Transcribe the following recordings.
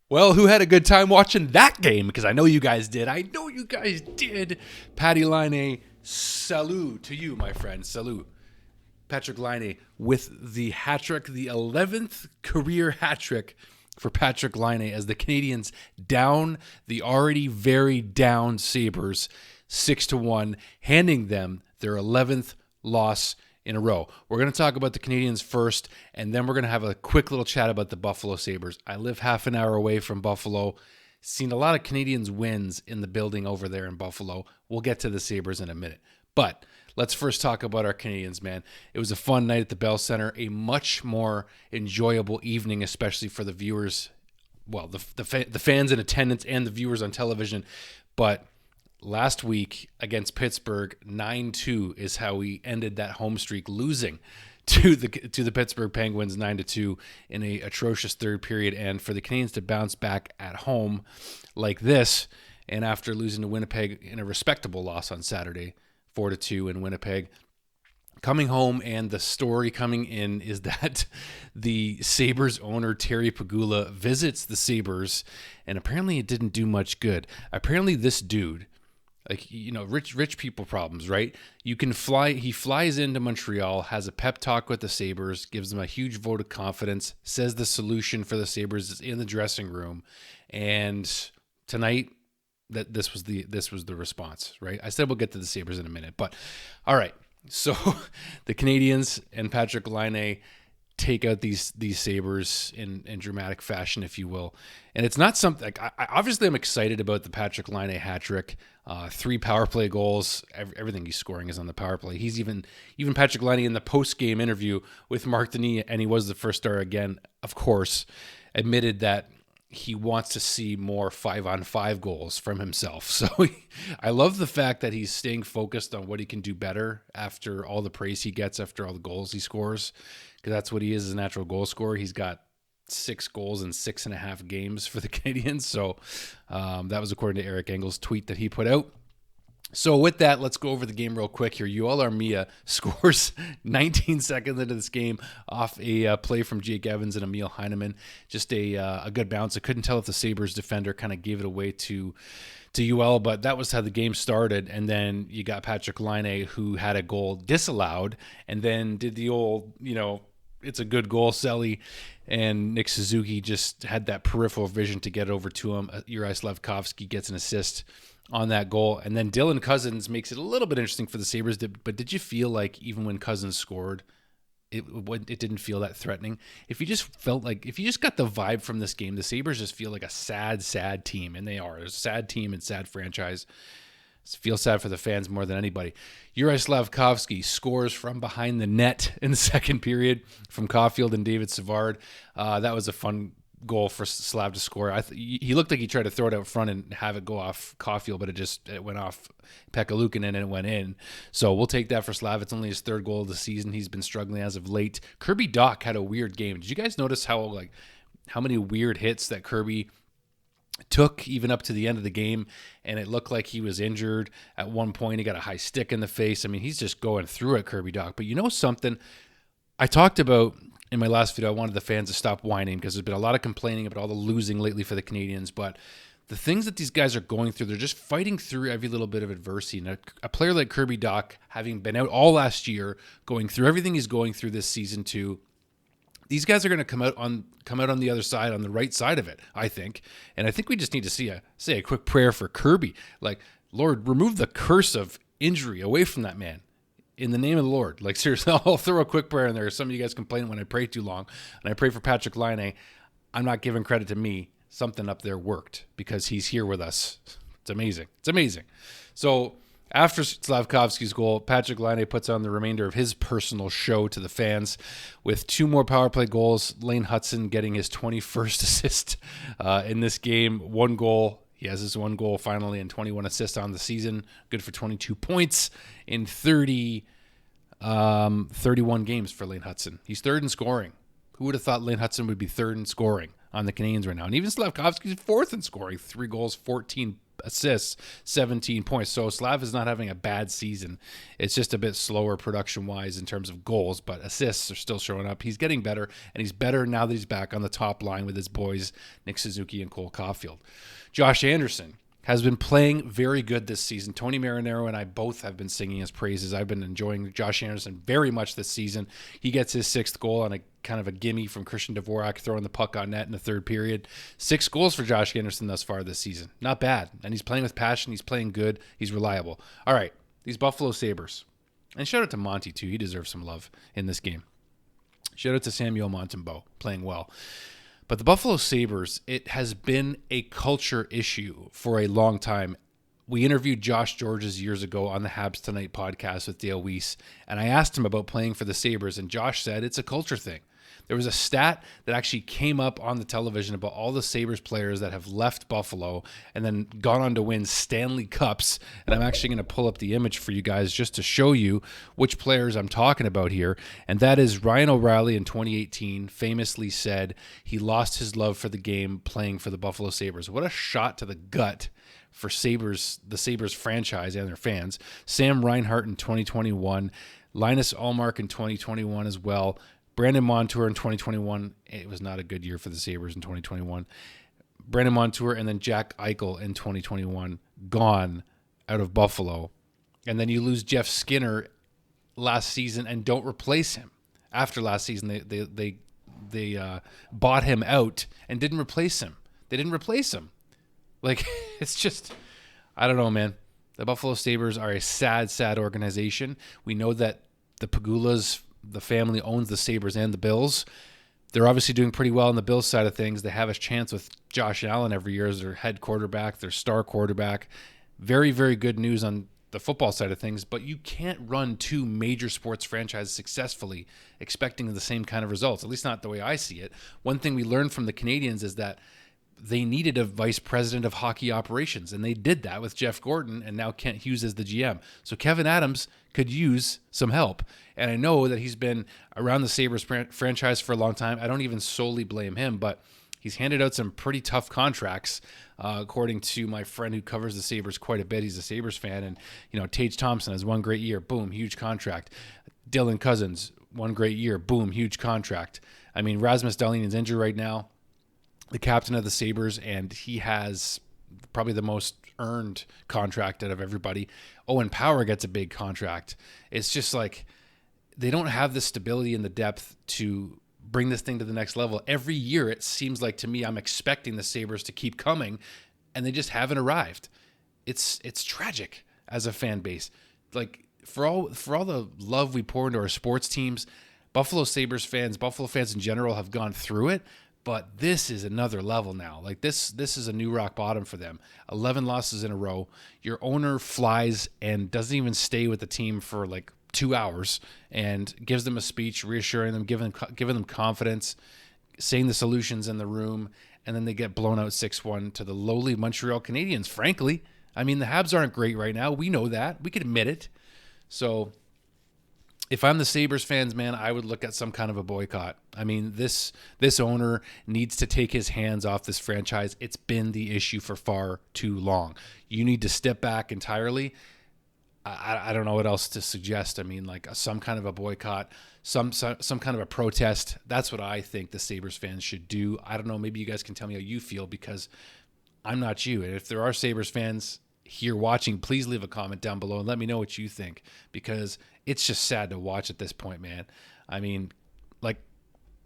Well, who had a good time watching that game? Because I know you guys did. Patty Laine, salut to you, my friend. Salut. Patrik Laine with the hat trick, the 11th career hat trick for Patrik Laine as the Canadiens down the already very down Sabres 6-1, handing them their 11th loss in a row. We're going to talk about the Canadiens first, and then we're going to have a quick little chat about the Buffalo Sabres. I live half an hour away from Buffalo. Seen a lot of Canadiens wins in the building over there in Buffalo. We'll get to the Sabres in a minute. But let's first talk about our Canadiens, man. It was a fun night at the Bell Center, a much more enjoyable evening, especially for the viewers, well, the fans in attendance and the viewers on television. But last week against Pittsburgh, 9-2 is how we ended that home streak, losing to the Pittsburgh Penguins 9-2 in a atrocious third period. And for the Canadiens to bounce back at home like this, and after losing to Winnipeg in a respectable loss on Saturday, 4-2 in Winnipeg, coming home, and the story coming in is that the Sabres owner, Terry Pegula, visits the Sabres, and apparently it didn't do much good. Apparently this dude, like, you know, rich people problems, right? You can fly. He flies into Montreal, has a pep talk with the Sabres, gives them a huge vote of confidence, says the solution for the Sabres is in the dressing room, and tonight this was the response, right? I said we'll get to the Sabres in a minute, but all right. So the Canadiens and Patrik Laine take out these Sabres in dramatic fashion, if you will. And it's not something like, obviously I'm excited about the Patrik Laine hat trick. 3 power play goals. Everything he's scoring is on the power play. He's even Patrik Laine in the post game interview with Mark Denis, and he was the first star again, of course, admitted that he wants to see more 5-on-5 goals from himself. So I love the fact that he's staying focused on what he can do better after all the praise he gets after all the goals he scores, because that's what he is as a natural goal scorer. He's got 6 goals in 6.5 games for the Canadiens. So that was according to Eric Engel's tweet that he put out. So with that, let's go over the game real quick here. Armia scores 19 seconds into this game off a play from Jake Evans and Emil Heineman. Just a good bounce. I couldn't tell if the Sabres defender kind of gave it away to UL, but that was how the game started. And then you got Patrik Laine, who had a goal disallowed, and then did the old, it's a good goal, Selly. And Nick Suzuki just had that peripheral vision to get it over to him. Juraj Slafkovsky gets an assist on that goal. And then Dylan Cousins makes it a little bit interesting for the Sabres. But did you feel like even when Cousins scored, it didn't feel that threatening? If you just got the vibe from this game, the Sabres just feel like a sad team. And they are. It's a sad team and sad franchise. Feel sad for the fans more than anybody. Juraj Slafkovsky scores from behind the net in the second period from Caulfield and David Savard. That was a fun goal for Slav to score. He looked like he tried to throw it out front and have it go off Caulfield, but it went off Pekka Luukkonen and it went in. So we'll take that for Slav. It's only his 3rd goal of the season. He's been struggling as of late. Kirby Dach had a weird game. Did you guys notice how many weird hits that Kirby took even up to the end of the game, and it looked like he was injured at one point? He got a high stick in the face. I mean, he's just going through it, Kirby Dach. But you know something? I talked about in my last video, I wanted the fans to stop whining because there's been a lot of complaining about all the losing lately for the Canadiens. But the things that these guys are going through, they're just fighting through every little bit of adversity. And a player like Kirby Dach, having been out all last year, going through everything he's going through this season too, these guys are going to come out on the other side, on the right side of it, I think. And I think we just need to say a quick prayer for Kirby. Like, Lord, remove the curse of injury away from that man in the name of the Lord. Like, seriously, I'll throw a quick prayer in there. Some of you guys complain when I pray too long, and I pray for Patrik Laine. I'm not giving credit to me. Something up there worked because he's here with us. It's amazing. It's amazing. So after Slafkovsky's goal, Patrik Laine puts on the remainder of his personal show to the fans with 2 more power play goals. Lane Hutson getting his 21st assist in this game. 1 goal. He has his 1 goal finally and 21 assists on the season. Good for 22 points in 31 games for Lane Hutson. He's 3rd in scoring. Who would have thought Lane Hutson would be 3rd in scoring on the Canadiens right now? And even Slafkovsky's 4th in scoring. 3 goals, 14 assists, 17 points. So Slav is not having a bad season. It's just a bit slower production-wise in terms of goals, but assists are still showing up. He's getting better, and he's better now that he's back on the top line with his boys, Nick Suzuki and Cole Caulfield. Josh Anderson has been playing very good this season. Tony Marinaro and I both have been singing his praises. I've been enjoying Josh Anderson very much this season. He gets his 6th goal on a kind of a gimme from Christian Dvorak, throwing the puck on net in the 3rd period. 6 goals for Josh Anderson thus far this season. Not bad. And he's playing with passion. He's playing good. He's reliable. All right, these Buffalo Sabres. And shout out to Monty, too. He deserves some love in this game. Shout out to Samuel Montembeault, playing well. But the Buffalo Sabres, it has been a culture issue for a long time. We interviewed Josh Georges years ago on the Habs Tonight podcast with Dale Weiss, and I asked him about playing for the Sabres, and Josh said it's a culture thing. There was a stat that actually came up on the television about all the Sabres players that have left Buffalo and then gone on to win Stanley Cups. And I'm actually going to pull up the image for you guys just to show you which players I'm talking about here. And that is Ryan O'Reilly in 2018 famously said he lost his love for the game playing for the Buffalo Sabres. What a shot to the gut for the Sabres franchise and their fans. Sam Reinhart in 2021, Linus Ullmark in 2021 as well. Brandon Montour in 2021. It was not a good year for the Sabres in 2021. Brandon Montour and then Jack Eichel in 2021 gone out of Buffalo. And then you lose Jeff Skinner last season and don't replace him. After last season, they bought him out and didn't replace him. They didn't replace him. Like, it's just, I don't know, man. The Buffalo Sabres are a sad, sad organization. We know that the Pagulas, the family owns the Sabres and the Bills. They're obviously doing pretty well on the Bills side of things. They have a chance with Josh Allen every year as their head quarterback, their star quarterback. Very, very good news on the football side of things, but you can't run 2 major sports franchises successfully expecting the same kind of results, at least not the way I see it. One thing we learned from the Canadiens is that they needed a vice president of hockey operations, and they did that with Jeff Gordon, and now Kent Hughes as the GM. So Kevin Adams could use some help, and I know that he's been around the Sabres franchise for a long time. I don't even solely blame him, but he's handed out some pretty tough contracts, according to my friend who covers the Sabres quite a bit. He's a Sabres fan, and Tage Thompson has 1 great year, boom, huge contract. Dylan Cousins, 1 great year, boom, huge contract. I mean, Rasmus Dahlin's injured right now, the captain of the Sabres, and he has probably the most earned contract out of everybody. Owen Power gets a big contract. It's just like they don't have the stability and the depth to bring this thing to the next level. Every year, it seems like to me, I'm expecting the Sabres to keep coming, and they just haven't arrived. It's tragic as a fan base. Like for all the love we pour into our sports teams, Buffalo fans in general have gone through it. But this is another level now. Like this is a new rock bottom for them. 11 losses in a row. Your owner flies and doesn't even stay with the team for like 2 hours and gives them a speech, reassuring them, giving them confidence, saying the solutions in the room, and then they get blown out 6-1 to the lowly Montreal Canadiens. Frankly, I mean, the Habs aren't great right now. We know that. We can admit it. So if I'm the Sabres fans, man, I would look at some kind of a boycott. I mean, this owner needs to take his hands off this franchise. It's been the issue for far too long. You need to step back entirely. I don't know what else to suggest. I mean, like some kind of a boycott, some kind of a protest. That's what I think the Sabres fans should do. I don't know. Maybe you guys can tell me how you feel, because I'm not you. And if there are Sabres fans here watching, please leave a comment down below and let me know what you think, because it's just sad to watch at this point, man. I mean, like,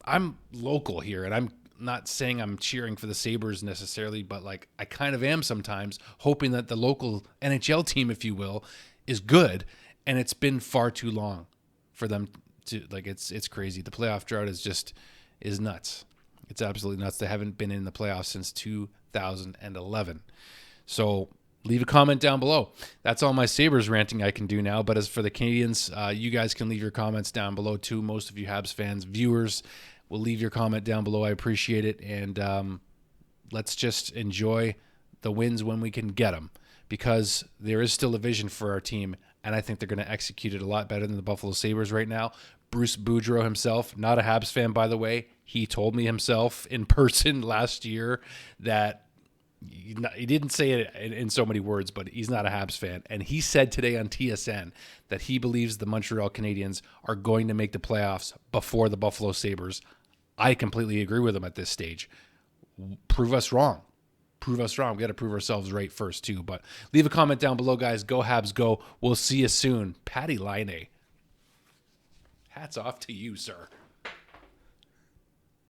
I'm local here, and I'm not saying I'm cheering for the Sabres necessarily, but like I kind of am sometimes, hoping that the local NHL team, if you will, is good, and it's been far too long for them to, like, it's crazy. The playoff drought is nuts. It's absolutely nuts. They haven't been in the playoffs since 2011. So leave a comment down below. That's all my Sabres ranting I can do now. But as for the Canadiens, you guys can leave your comments down below too. Most of you Habs fans, viewers, will leave your comment down below. I appreciate it. And let's just enjoy the wins when we can get them, because there is still a vision for our team, and I think they're going to execute it a lot better than the Buffalo Sabres right now. Bruce Boudreau himself, not a Habs fan, by the way, he told me himself in person last year that He didn't say it in so many words, but he's not a Habs fan. And he said today on TSN that he believes the Montreal Canadiens are going to make the playoffs before the Buffalo Sabres. I completely agree with him at this stage. Prove us wrong. Prove us wrong. We got to prove ourselves right first, too. But leave a comment down below, guys. Go Habs, go. We'll see you soon. Patty Laine. Hats off to you, sir.